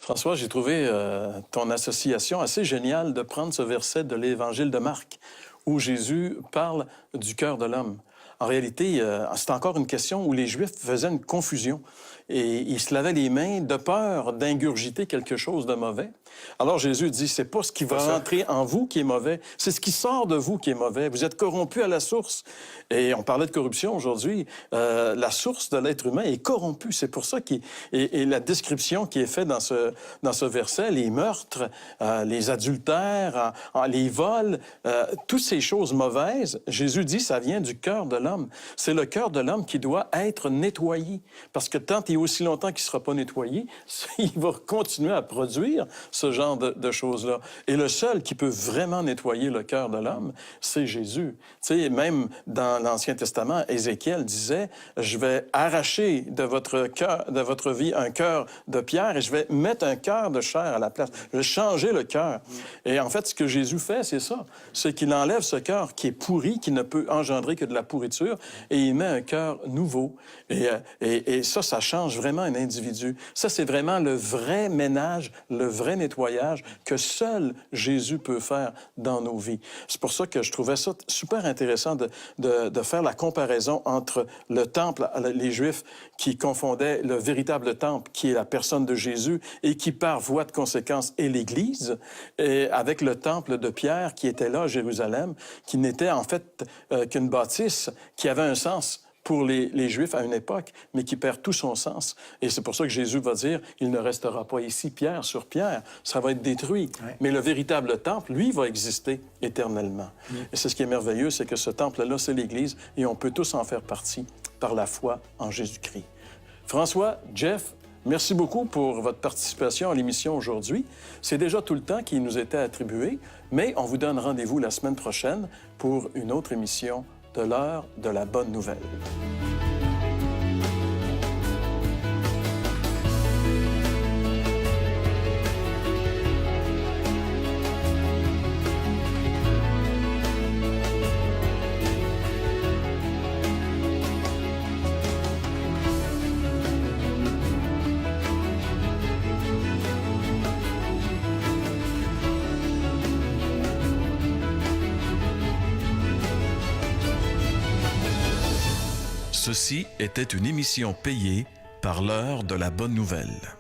François, j'ai trouvé ton association assez géniale de prendre ce verset de l'Évangile de Marc, où Jésus parle du cœur de l'homme. En réalité, c'est encore une question où les Juifs faisaient une confusion et ils se lavaient les mains de peur d'ingurgiter quelque chose de mauvais. Alors Jésus dit, c'est pas ce qui va rentrer en vous qui est mauvais, c'est ce qui sort de vous qui est mauvais. Vous êtes corrompus à la source. Et on parlait de corruption aujourd'hui. La source de l'être humain est corrompue. C'est pour ça et la description qui est faite dans ce verset, les meurtres, les adultères, les vols, toutes ces choses mauvaises, Jésus dit, ça vient du cœur de l'homme. C'est le cœur de l'homme qui doit être nettoyé. Parce que tant et aussi longtemps qu'il ne sera pas nettoyé, il va continuer à produire ce genre de choses-là. Et le seul qui peut vraiment nettoyer le cœur de l'homme, c'est Jésus. Tu sais, même dans l'Ancien Testament, Ézéchiel disait, je vais arracher de votre cœur, de votre vie, un cœur de pierre et je vais mettre un cœur de chair à la place. Je vais changer le cœur. Et en fait, ce que Jésus fait, c'est ça. C'est qu'il enlève ce cœur qui est pourri, qui ne peut engendrer que de la pourriture, et il met un cœur nouveau. Et ça change vraiment un individu. Ça, c'est vraiment le vrai ménage, le vrai nettoyage que seul Jésus peut faire dans nos vies. C'est pour ça que je trouvais ça super intéressant de faire la comparaison entre le temple, les Juifs qui confondaient le véritable temple, qui est la personne de Jésus, et qui, par voie de conséquence, est l'Église, et avec le temple de Pierre qui était là à Jérusalem, qui n'était en fait qu'une bâtisse qui avait un sens pour les Juifs à une époque, mais qui perd tout son sens. Et c'est pour ça que Jésus va dire, il ne restera pas ici pierre sur pierre, ça va être détruit. Ouais. Mais le véritable temple, lui, va exister éternellement. Et c'est ce qui est merveilleux, c'est que ce temple-là, c'est l'Église, et on peut tous en faire partie par la foi en Jésus-Christ. François, Jeff, merci beaucoup pour votre participation à l'émission aujourd'hui. C'est déjà tout le temps qui nous était attribué, mais on vous donne rendez-vous la semaine prochaine pour une autre émission de l'heure de la bonne nouvelle. Ceci était une émission payée par l'heure de la bonne nouvelle.